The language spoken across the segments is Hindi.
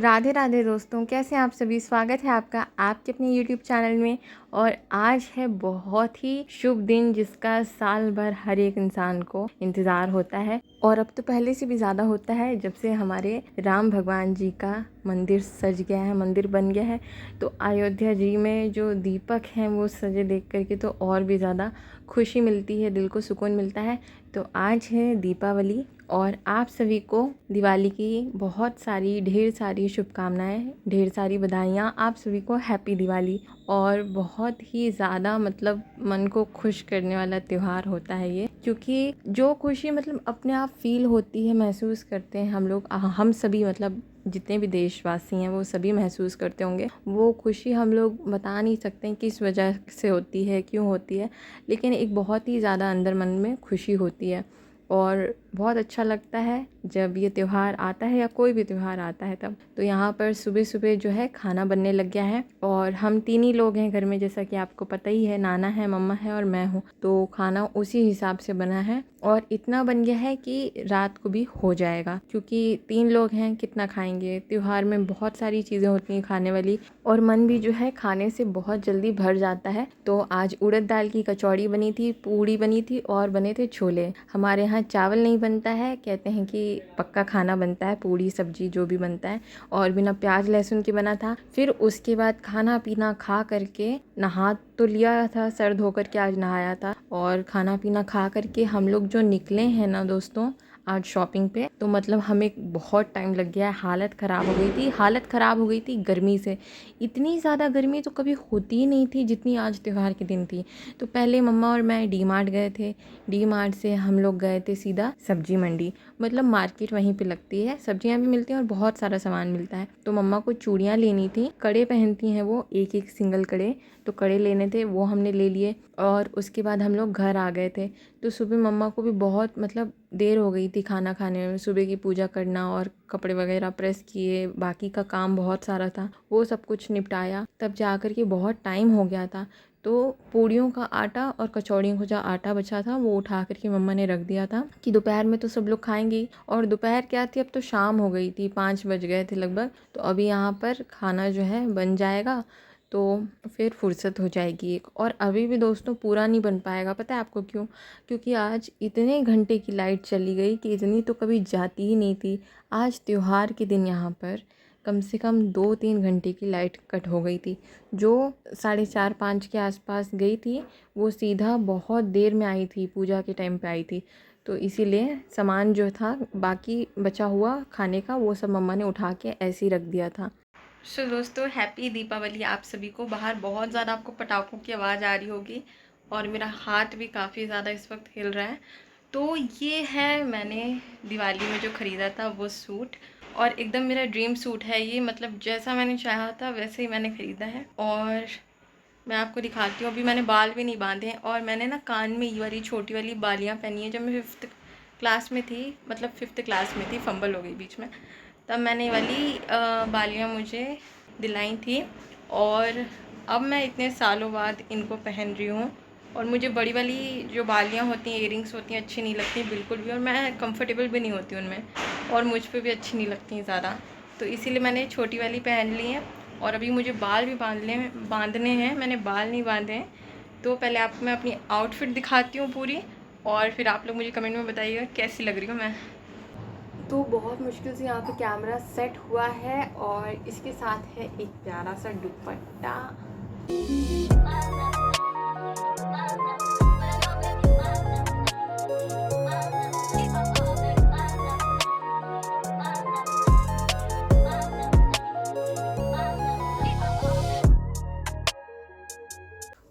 राधे राधे दोस्तों, कैसे हैं आप सभी। स्वागत है आपका आपके अपने यूट्यूब चैनल में। और आज है बहुत ही शुभ दिन जिसका साल भर हर एक इंसान को इंतज़ार होता है। और अब तो पहले से भी ज़्यादा होता है जब से हमारे राम भगवान जी का मंदिर सज गया है, मंदिर बन गया है। तो अयोध्या जी में जो दीपक हैं वो सजे देख करके तो और भी ज़्यादा खुशी मिलती है, दिल को सुकून मिलता है। तो आज है दीपावली और आप सभी को दिवाली की बहुत सारी ढेर सारी शुभकामनाएं, ढेर सारी बधाइयाँ। आप सभी को हैप्पी दिवाली। और बहुत ही ज़्यादा मतलब मन को खुश करने वाला त्यौहार होता है ये, क्योंकि जो खुशी मतलब अपने आप फील होती है, महसूस करते हैं हम लोग, हम सभी मतलब जितने भी देशवासी हैं वो सभी महसूस करते होंगे। वो खुशी हम लोग बता नहीं सकते हैं किस वजह से होती है, क्यों होती है, लेकिन एक बहुत ही ज़्यादा अंदर मन में खुशी होती है। और बहुत अच्छा लगता है जब ये त्यौहार आता है या कोई भी त्यौहार आता है तब। तो यहाँ पर सुबह सुबह जो है खाना बनने लग गया है और हम तीन ही लोग हैं घर में, जैसा कि आपको पता ही है। नाना है, मम्मा है और मैं हूँ। तो खाना उसी हिसाब से बना है और इतना बन गया है कि रात को भी हो जाएगा, क्योंकि तीन लोग हैं, कितना खाएंगे। त्यौहार में बहुत सारी चीज़ें होती हैं खाने वाली और मन भी जो है खाने से बहुत जल्दी भर जाता है। तो आज उड़द दाल की कचौड़ी बनी थी, पूड़ी बनी थी और बने थे छोले। हमारे यहाँ चावल नहीं बनता है, कहते हैं कि पक्का खाना बनता है, पूड़ी सब्जी जो भी बनता है, और बिना प्याज लहसुन के बना था। फिर उसके बाद खाना पीना खा करके नहा तो लिया था, सर धो करके आज नहाया था। और खाना पीना खा करके हम लोग जो निकले हैं ना दोस्तों आज शॉपिंग पे, तो मतलब हमें बहुत टाइम लग गया है। हालत ख़राब हो गई थी गर्मी से। इतनी ज़्यादा गर्मी तो कभी होती ही नहीं थी जितनी आज त्यौहार के दिन थी। तो पहले मम्मा और मैं डी मार्ट गए थे। डी मार्ट से हम लोग गए थे सीधा सब्जी मंडी, मतलब मार्केट वहीं पे लगती है, सब्जियां भी मिलती हैं और बहुत सारा सामान मिलता है। तो मम्मा को चूड़ियाँ लेनी थी, कड़े पहनती हैं वो, एक एक सिंगल कड़े, तो कड़े लेने थे, वो हमने ले लिए। और उसके बाद हम लोग घर आ गए थे। तो सुबह मम्मा को भी बहुत मतलब देर हो गई थी खाना खाने में। सुबह की पूजा करना और कपड़े वगैरह प्रेस किए, बाकी का काम बहुत सारा था, वो सब कुछ निपटाया, तब जा कर के बहुत टाइम हो गया था। तो पूड़ियों का आटा और कचौड़ियों का जो आटा बचा था वो उठा करके मम्मा ने रख दिया था कि दोपहर में तो सब लोग खाएंगे ही। और दोपहर क्या थी, अब तो शाम हो गई थी, 5 बज गए थे लगभग। तो अभी यहाँ पर खाना जो है बन जाएगा तो फिर फुर्सत हो जाएगी एक। और अभी भी दोस्तों पूरा नहीं बन पाएगा, पता है आपको क्यों? क्योंकि आज इतने घंटे की लाइट चली गई कि इतनी तो कभी जाती ही नहीं थी। आज त्यौहार के दिन यहाँ पर कम से कम 2-3 घंटे की लाइट कट हो गई थी। जो 4:30-5 के आसपास गई थी वो सीधा बहुत देर में आई थी, पूजा के टाइम पे आई थी। तो इसीलिए सामान जो था बाकी बचा हुआ खाने का वो सब मम्मा ने उठा के ऐसे ही रख दिया था। सो दोस्तों हैप्पी दीपावली आप सभी को। बाहर बहुत ज़्यादा आपको पटाखों की आवाज़ आ रही होगी और मेरा हाथ भी काफ़ी ज़्यादा इस वक्त हिल रहा है। तो ये है मैंने दिवाली में जो ख़रीदा था वो सूट, और एकदम मेरा ड्रीम सूट है ये, मतलब जैसा मैंने चाहा था वैसे ही मैंने ख़रीदा है। और मैं आपको दिखाती हूँ। अभी मैंने बाल भी नहीं बांधे हैं और मैंने ना कान में ये वाली छोटी वाली बालियाँ पहनी है। जब मैं 5th क्लास में थी, मतलब 5th क्लास में थी, फंबल हो गई बीच में, तब मैंने ये वाली बालियाँ मुझे दिलाई थी। और अब मैं इतने सालों बाद इनको पहन रही हूँ। और मुझे बड़ी वाली जो बालियाँ होती हैं, इयरिंग्स होती हैं, अच्छी नहीं लगती बिल्कुल भी, और मैं कंफर्टेबल भी नहीं होती उनमें, और मुझ पे भी अच्छी नहीं लगती ज़्यादा। तो इसीलिए मैंने छोटी वाली पहन ली है। और अभी मुझे बाल भी बांधने हैं, मैंने बाल नहीं बांधे हैं। तो पहले आपको मैं अपनी आउटफिट दिखाती हूँ पूरी, और फिर आप लोग मुझे कमेंट में बताइएगा कैसी लग रही हूँ मैं। तो बहुत मुश्किल से यहाँ पे कैमरा सेट हुआ है और इसके साथ है एक प्यारा सा दुपट्टा।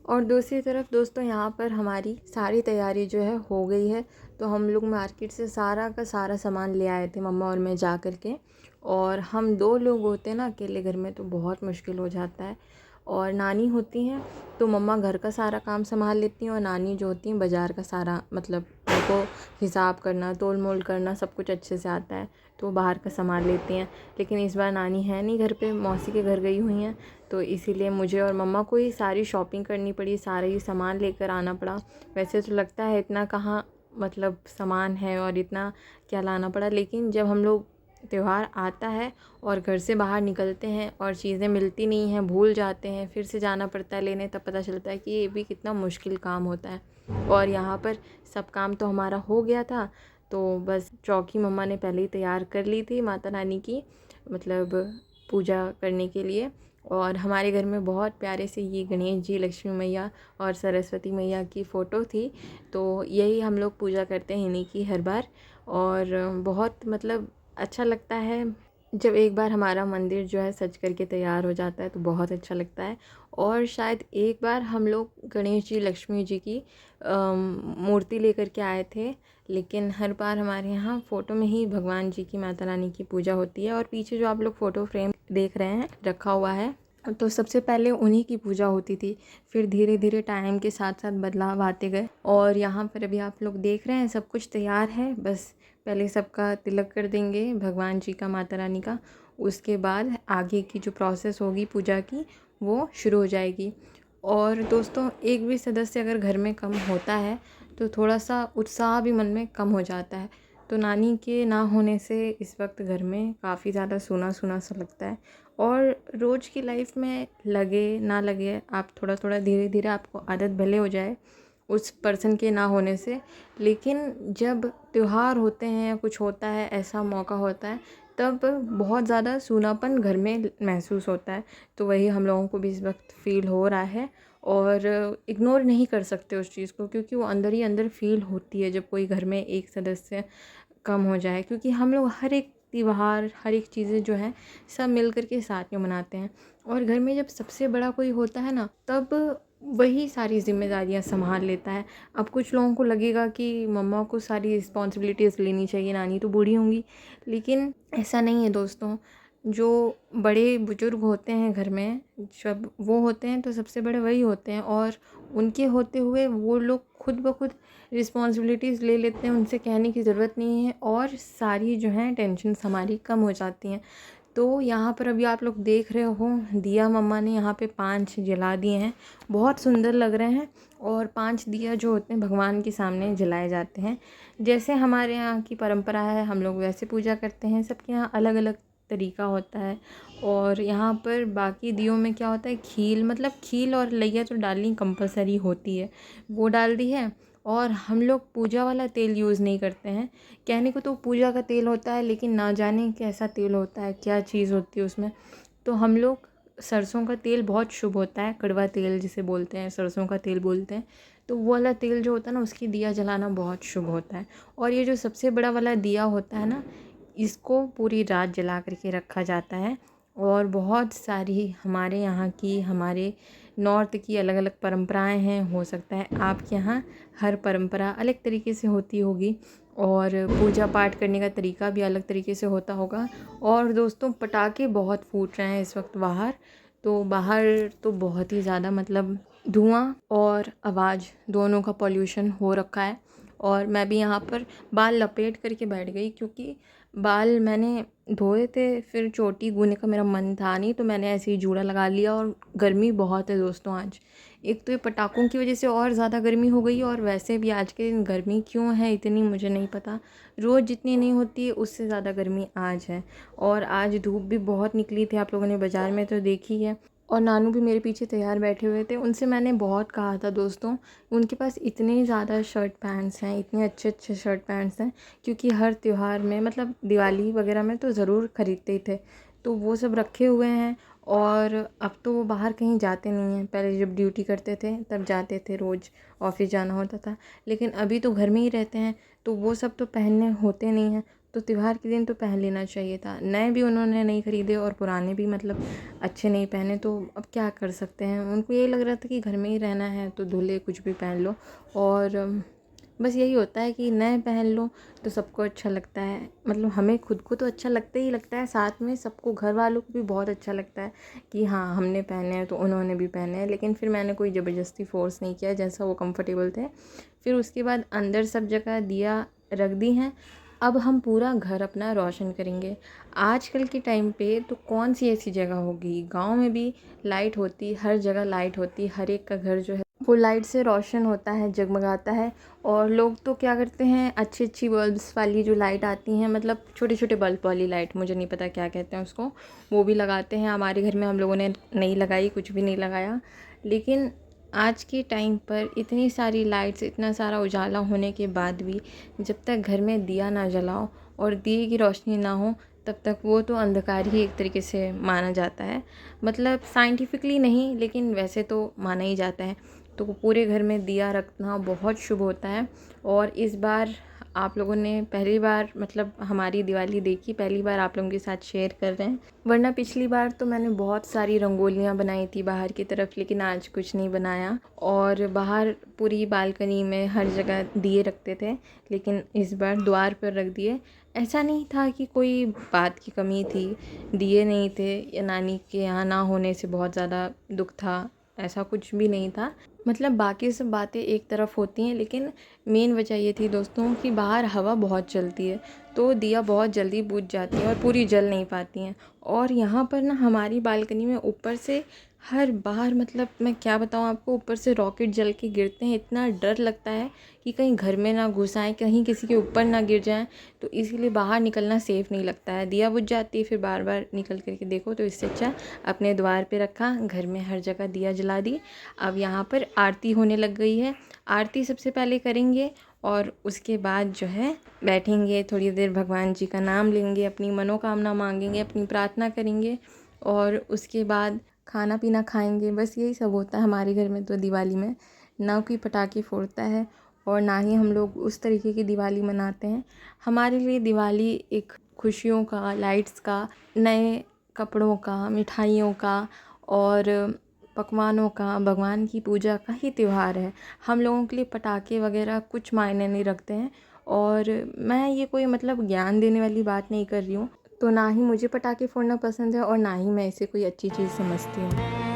और दूसरी तरफ दोस्तों यहाँ पर हमारी सारी तैयारी जो है हो गई है। तो हम लोग मार्केट से सारा का सारा सामान ले आए थे, मम्मा और मैं जा कर के। और हम 2 लोग होते हैं ना अकेले घर में, तो बहुत मुश्किल हो जाता है। और नानी होती हैं तो मम्मा घर का सारा काम संभाल लेती हैं, और नानी जो होती हैं बाज़ार का सारा, मतलब उनको हिसाब करना, तोल मोल करना सब कुछ अच्छे से आता है, तो बाहर का संभाल लेती हैं। लेकिन इस बार नानी है नहीं घर पे, मौसी के घर गई हुई हैं। तो इसीलिए मुझे और मम्मा को ही सारी शॉपिंग करनी पड़ी, सारा ही सामान लेकर आना पड़ा। वैसे तो लगता है इतना कहाँ मतलब सामान है और इतना क्या लाना पड़ा, लेकिन जब हम लोग त्यौहार आता है और घर से बाहर निकलते हैं और चीज़ें मिलती नहीं हैं, भूल जाते हैं, फिर से जाना पड़ता है लेने, तब पता चलता है कि ये भी कितना मुश्किल काम होता है। और यहाँ पर सब काम तो हमारा हो गया था, तो बस चौकी मम्मा ने पहले ही तैयार कर ली थी माता रानी की, मतलब पूजा करने के लिए। और हमारे घर में बहुत प्यारे से ये गणेश जी, लक्ष्मी मैया और सरस्वती मैया की फ़ोटो थी, तो यही हम लोग पूजा करते हैं इन्हीं की हर बार। और बहुत मतलब अच्छा लगता है जब एक बार हमारा मंदिर जो है सज करके तैयार हो जाता है, तो बहुत अच्छा लगता है। और शायद एक बार हम लोग गणेश जी, लक्ष्मी जी की मूर्ति लेकर के आए थे, लेकिन हर बार हमारे यहाँ फ़ोटो में ही भगवान जी की, माता रानी की पूजा होती है। और पीछे जो आप लोग फ़ोटो फ्रेम देख रहे हैं रखा हुआ है, तो सबसे पहले उन्हीं की पूजा होती थी, फिर धीरे धीरे टाइम के साथ साथ बदलाव आते गए। और यहाँ पर अभी आप लोग देख रहे हैं सब कुछ तैयार है, बस पहले सबका तिलक कर देंगे भगवान जी का, माता रानी का। उसके बाद आगे की जो प्रोसेस होगी पूजा की, वो शुरू हो जाएगी। और दोस्तों, एक भी सदस्य अगर घर में कम होता है तो थोड़ा सा उत्साह भी मन में कम हो जाता है। तो नानी के ना होने से इस वक्त घर में काफ़ी ज़्यादा सूना सूना सा लगता है। और रोज़ की लाइफ में लगे ना लगे, आप थोड़ा थोड़ा धीरे धीरे आपको आदत भले हो जाए उस पर्सन के ना होने से, लेकिन जब त्योहार होते हैं या कुछ होता है, ऐसा मौका होता है, तब बहुत ज़्यादा सूनापन घर में महसूस होता है। तो वही हम लोगों को भी इस वक्त फ़ील हो रहा है। और इग्नोर नहीं कर सकते उस चीज़ को, क्योंकि वो अंदर ही अंदर फ़ील होती है जब कोई घर में एक सदस्य कम हो जाए। क्योंकि हम लोग हर एक त्योहार, हर एक चीज़ें जो हैं सब मिल कर के साथ में मनाते हैं। और घर में जब सबसे बड़ा कोई होता है ना, तब वही सारी ज़िम्मेदारियाँ संभाल लेता है। अब कुछ लोगों को लगेगा कि मम्मा को सारी रिस्पॉन्सिबिलिटीज़ लेनी चाहिए, नानी तो बूढ़ी होंगी, लेकिन ऐसा नहीं है दोस्तों। जो बड़े बुजुर्ग होते हैं घर में, जब वो होते हैं तो सबसे बड़े वही होते हैं, और उनके होते हुए वो लोग खुद ब खुद रिस्पॉन्सिबिलिटीज़ ले लेते हैं, उनसे कहने की ज़रूरत नहीं है, और सारी जो हैं टेंशन्स हमारी कम हो जाती हैं। तो यहाँ पर अभी आप लोग देख रहे हो, दिया मम्मा ने यहाँ पे 5 जला दिए हैं, बहुत सुंदर लग रहे हैं। और 5 दिया जो होते हैं भगवान के सामने जलाए जाते हैं। जैसे हमारे यहाँ की परंपरा है, हम लोग वैसे पूजा करते हैं। सबके यहाँ अलग अलग तरीका होता है। और यहाँ पर बाकी दियों में क्या होता है, खील, मतलब खील और लैया तो डालनी कंपलसरी होती है, वो डाल दी है। और हम लोग पूजा वाला तेल यूज़ नहीं करते हैं। कहने को तो पूजा का तेल होता है, लेकिन ना जाने कैसा तेल होता है, क्या चीज़ होती है उसमें। तो हम लोग सरसों का तेल बहुत शुभ होता है, कड़वा तेल जिसे बोलते हैं, सरसों का तेल बोलते हैं। तो वो वाला तेल जो होता है ना, उसकी दिया जलाना बहुत शुभ होता है। और ये जो सबसे बड़ा वाला दिया होता है ना, इसको पूरी रात जला करके रखा जाता है। और बहुत सारी हमारे यहाँ की, हमारे नॉर्थ की अलग अलग परंपराएं हैं। हो सकता है आपके यहाँ हर परंपरा अलग तरीके से होती होगी, और पूजा पाठ करने का तरीका भी अलग तरीके से होता होगा। और दोस्तों, पटाखे बहुत फूट रहे हैं इस वक्त बाहर, तो बाहर तो बहुत ही ज़्यादा मतलब धुआं और आवाज़ दोनों का पॉल्यूशन हो रखा है। और मैं भी यहाँ पर बाल लपेट करके बैठ गई, क्योंकि बाल मैंने धोए थे, फिर चोटी गूंदने का मेरा मन था नहीं, तो मैंने ऐसे ही जूड़ा लगा लिया। और गर्मी बहुत है दोस्तों आज, एक तो ये पटाखों की वजह से और ज़्यादा गर्मी हो गई, और वैसे भी आज के दिन गर्मी क्यों है इतनी मुझे नहीं पता। रोज़ जितनी नहीं होती है उससे ज़्यादा गर्मी आज है। और आज धूप भी बहुत निकली थी, आप लोगों ने बाज़ार में तो देखी है। और नानू भी मेरे पीछे तैयार बैठे हुए थे, उनसे मैंने बहुत कहा था दोस्तों, उनके पास इतने ज़्यादा शर्ट पैंट्स हैं, इतने अच्छे अच्छे शर्ट पैंट्स हैं, क्योंकि हर त्यौहार में, मतलब दिवाली वगैरह में तो ज़रूर ख़रीदते ही थे, तो वो सब रखे हुए हैं। और अब तो वो बाहर कहीं जाते नहीं हैं, पहले जब ड्यूटी करते थे तब जाते थे, रोज़ ऑफिस जाना होता था, लेकिन अभी तो घर में ही रहते हैं, तो वो सब तो पहनने होते नहीं हैं। तो त्यौहार के दिन तो पहन लेना चाहिए था। नए भी उन्होंने नहीं ख़रीदे और पुराने भी मतलब अच्छे नहीं पहने, तो अब क्या कर सकते हैं। उनको यही लग रहा था कि घर में ही रहना है तो धुले कुछ भी पहन लो। और बस यही होता है कि नए पहन लो तो सबको अच्छा लगता है, मतलब हमें खुद को तो अच्छा लगता ही लगता है, साथ में सबको, घर वालों को भी बहुत अच्छा लगता है कि हाँ हमने पहने हैं तो उन्होंने भी पहने हैं। लेकिन फिर मैंने कोई ज़बरदस्ती फ़ोर्स नहीं किया, जैसा वो कंफर्टेबल थे। फिर उसके बाद अंदर सब जगह दिया रख दी हैं। अब हम पूरा घर अपना रोशन करेंगे। आजकल के टाइम पे तो कौन सी ऐसी जगह होगी, गांव में भी लाइट होती, हर जगह लाइट होती, हर एक का घर जो है वो लाइट से रोशन होता है, जगमगाता है। और लोग तो क्या करते हैं, अच्छी अच्छी बल्ब्स वाली जो लाइट आती हैं, मतलब छोटे छोटे बल्ब वाली लाइट, मुझे नहीं पता क्या कहते हैं उसको, वो भी लगाते हैं। हमारे घर में हम लोगों ने नहीं लगाई, कुछ भी नहीं लगाया। लेकिन आज के टाइम पर इतनी सारी लाइट्स, इतना सारा उजाला होने के बाद भी जब तक घर में दिया ना जलाओ और दिए की रोशनी ना हो, तब तक वो तो अंधकार ही एक तरीके से माना जाता है। मतलब साइंटिफिकली नहीं, लेकिन वैसे तो माना ही जाता है। तो पूरे घर में दिया रखना बहुत शुभ होता है। और इस बार आप लोगों ने पहली बार मतलब हमारी दिवाली देखी, पहली बार आप लोगों के साथ शेयर कर रहे हैं। वरना पिछली बार तो मैंने बहुत सारी रंगोलियाँ बनाई थी बाहर की तरफ, लेकिन आज कुछ नहीं बनाया। और बाहर पूरी बालकनी में हर जगह दिए रखते थे, लेकिन इस बार द्वार पर रख दिए। ऐसा नहीं था कि कोई बात की कमी थी, दिए नहीं थे या नानी के यहाँ ना होने से बहुत ज़्यादा दुख था, ऐसा कुछ भी नहीं था। मतलब बाकी सब बातें एक तरफ होती हैं, लेकिन मेन वजह ये थी दोस्तों कि बाहर हवा बहुत चलती है, तो दिया बहुत जल्दी बुझ जाती हैं और पूरी जल नहीं पाती हैं। और यहाँ पर ना हमारी बालकनी में ऊपर से हर बार, मतलब मैं क्या बताऊँ आपको, ऊपर से रॉकेट जल के गिरते हैं। इतना डर लगता है कि कहीं घर में ना घुस आएँ, कहीं किसी के ऊपर ना गिर जाएँ, तो इसीलिए बाहर निकलना सेफ़ नहीं लगता है। दिया बुझ जाती है, फिर बार बार निकल करके देखो, तो इससे अच्छा अपने द्वार पे रखा, घर में हर जगह दिया जला दी। अब यहाँ पर आरती होने लग गई है। आरती सबसे पहले करेंगे और उसके बाद जो है बैठेंगे, थोड़ी देर भगवान जी का नाम लेंगे, अपनी मनोकामना मांगेंगे, अपनी प्रार्थना करेंगे और उसके बाद खाना पीना खाएंगे। बस यही सब होता है हमारे घर में तो दिवाली में। ना कोई पटाखे फोड़ता है और ना ही हम लोग उस तरीके की दिवाली मनाते हैं। हमारे लिए दिवाली एक खुशियों का, लाइट्स का, नए कपड़ों का, मिठाइयों का और पकवानों का, भगवान की पूजा का ही त्यौहार है। हम लोगों के लिए पटाखे वगैरह कुछ मायने नहीं रखते हैं। और मैं ये कोई मतलब ज्ञान देने वाली बात नहीं कर रही हूँ, तो ना ही मुझे पटाखे फोड़ना पसंद है और ना ही मैं इसे कोई अच्छी चीज़ समझती हूँ।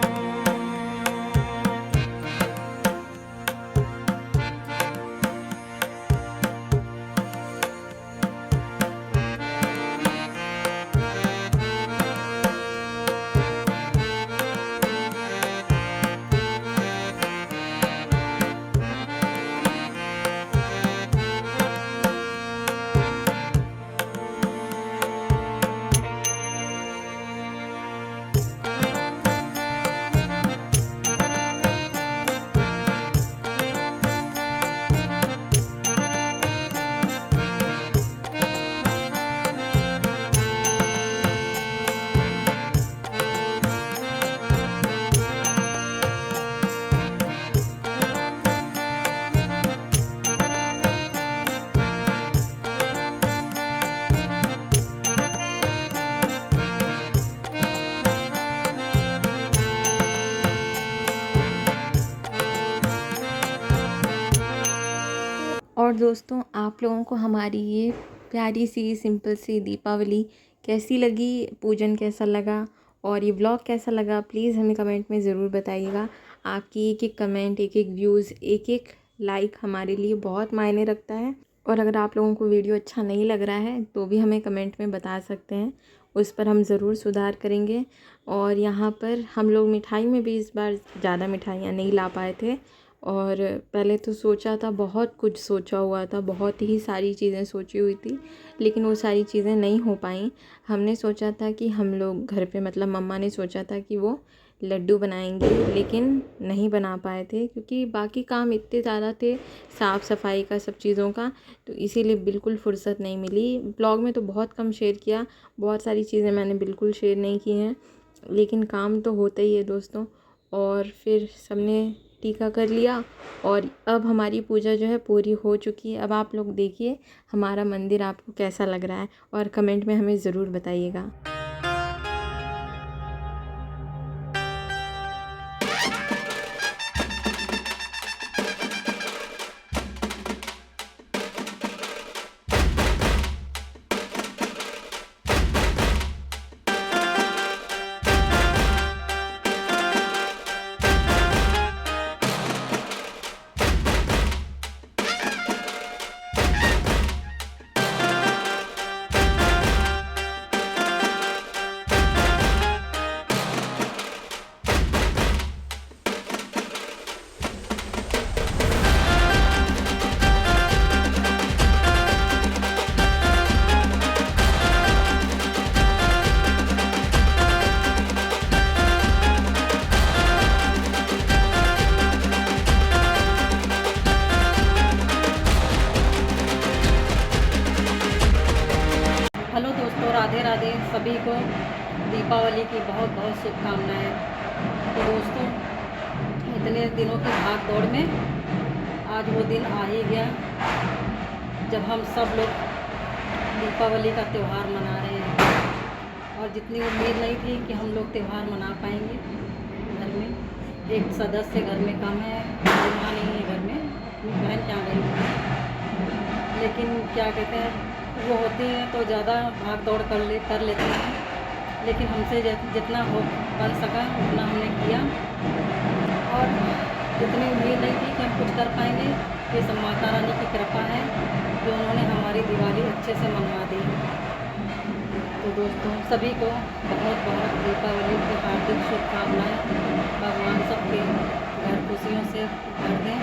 और दोस्तों, आप लोगों को हमारी ये प्यारी सी सिंपल सी दीपावली कैसी लगी, पूजन कैसा लगा और ये व्लॉग कैसा लगा, प्लीज़ हमें कमेंट में ज़रूर बताइएगा। आपकी एक एक कमेंट, एक एक व्यूज़, एक एक लाइक हमारे लिए बहुत मायने रखता है। और अगर आप लोगों को वीडियो अच्छा नहीं लग रहा है तो भी हमें कमेंट में बता सकते हैं, उस पर हम ज़रूर सुधार करेंगे। और यहाँ पर हम लोग मिठाई में भी इस बार ज़्यादा मिठाइयाँ नहीं ला पाए थे। और पहले तो सोचा था, बहुत कुछ सोचा हुआ था, बहुत ही सारी चीज़ें सोची हुई थी, लेकिन वो सारी चीज़ें नहीं हो पाई। हमने सोचा था कि हम लोग घर पे, मतलब मम्मा ने सोचा था कि वो लड्डू बनाएंगे, लेकिन नहीं बना पाए थे क्योंकि बाकी काम इतने ज़्यादा थे, साफ़ सफाई का, सब चीज़ों का, तो इसीलिए बिल्कुल फुर्सत नहीं मिली। ब्लॉग में तो बहुत कम शेयर किया, बहुत सारी चीज़ें मैंने बिल्कुल शेयर नहीं की हैं, लेकिन काम तो होता ही है दोस्तों। और फिर सबने टीका कर लिया और अब हमारी पूजा जो है पूरी हो चुकी है। अब आप लोग देखिए हमारा मंदिर आपको कैसा लग रहा है और कमेंट में हमें ज़रूर बताइएगा। सभी को दीपावली की बहुत बहुत शुभकामनाएं। तो दोस्तों, इतने दिनों की भाग दौड़ में आज वो दिन आ ही गया जब हम सब लोग दीपावली का त्यौहार मना रहे हैं। और जितनी उम्मीद नहीं थी कि हम लोग त्यौहार मना पाएंगे। घर में एक सदस्य घर में कम है, माँ नहीं है घर में, अपनी बहन क्या गई है। लेकिन क्या कहते हैं, वो होती हैं तो ज़्यादा भाग दौड़ कर लेते हैं। लेकिन हमसे जितना हो बन सका उतना हमने किया। और जितनी उम्मीद नहीं थी कि हम कुछ कर पाएंगे, ये सब माता रानी की कृपा है जो उन्होंने हमारी दिवाली अच्छे से मनवा दी। तो दोस्तों, सभी को बहुत बहुत दीपावली की हार्दिक शुभकामनाएं। भगवान सबके घर खुशियों से भर दें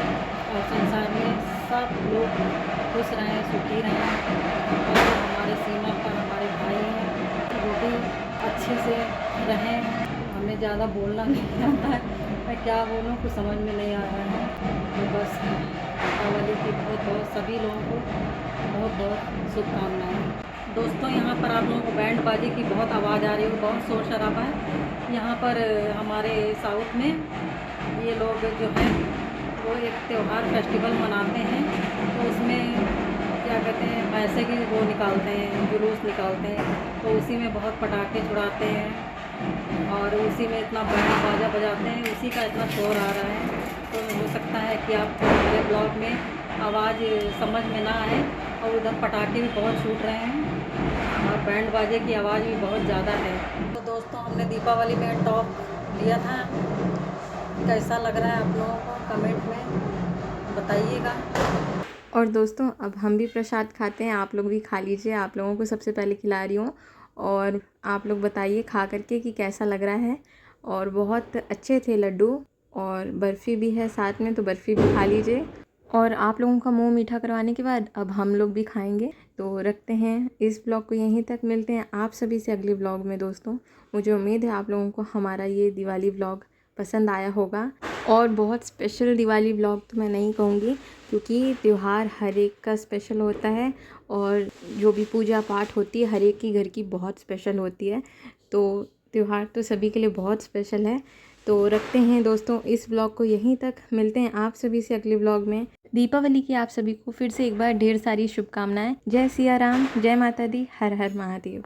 और संसार में सब लोग खुश रहें, सुखी रहें। और जो हमारे सीमा पर हमारे भाई हैं वो भी अच्छे से रहें। हमें ज़्यादा बोलना नहीं आता है, मैं क्या बोलूँ कुछ समझ में नहीं आ रहा है। तो बस दीपावली की बहुत बहुत सभी लोगों को बहुत बहुत शुभकामनाएं। दोस्तों, यहाँ पर आप लोगों को बैंड बाजी की बहुत आवाज़ आ रही है, बहुत शोर शराबा है। यहाँ पर हमारे साउथ में ये लोग जो हैं वो एक त्यौहार फेस्टिवल मनाते हैं। तो उसमें क्या कहते हैं, पैसे की वो निकालते हैं, जुलूस निकालते हैं। तो उसी में बहुत पटाखे छुड़ाते हैं और उसी में इतना बैंड बाजा बजाते हैं, उसी का इतना शोर आ रहा है। तो हो सकता है कि आपको मेरे ब्लॉग में आवाज़ समझ में ना आए। और उधर पटाखे भी बहुत छूट रहे हैं और बैंड बाजे की आवाज़ भी बहुत ज़्यादा है। तो दोस्तों, हमने दीपावली में टॉप लिया था। कैसा लग रहा है आप लोगों को कमेंट में बताइएगा। और दोस्तों, अब हम भी प्रसाद खाते हैं, आप लोग भी खा लीजिए। आप लोगों को सबसे पहले खिला रही हूँ और आप लोग बताइए खा करके कि कैसा लग रहा है। और बहुत अच्छे थे लड्डू और बर्फ़ी भी है साथ में, तो बर्फ़ी भी खा लीजिए। और आप लोगों का मुंह मीठा करवाने के बाद अब हम लोग भी खाएंगे। तो रखते हैं इस ब्लॉग को यहीं तक, मिलते हैं आप सभी से अगले ब्लॉग में। दोस्तों, मुझे उम्मीद है आप लोगों को हमारा ये दिवाली ब्लॉग पसंद आया होगा। और बहुत स्पेशल दिवाली ब्लॉग तो मैं नहीं कहूँगी, क्योंकि त्यौहार हर एक का स्पेशल होता है और जो भी पूजा पाठ होती है हर एक की घर की बहुत स्पेशल होती है। तो त्यौहार तो सभी के लिए बहुत स्पेशल है। तो रखते हैं दोस्तों इस ब्लॉग को यहीं तक, मिलते हैं आप सभी से अगले ब्लॉग में। दीपावली की आप सभी को फिर से एक बार ढेर सारी शुभकामनाएं। जय सिया राम, जय माता दी, हर हर महादेव।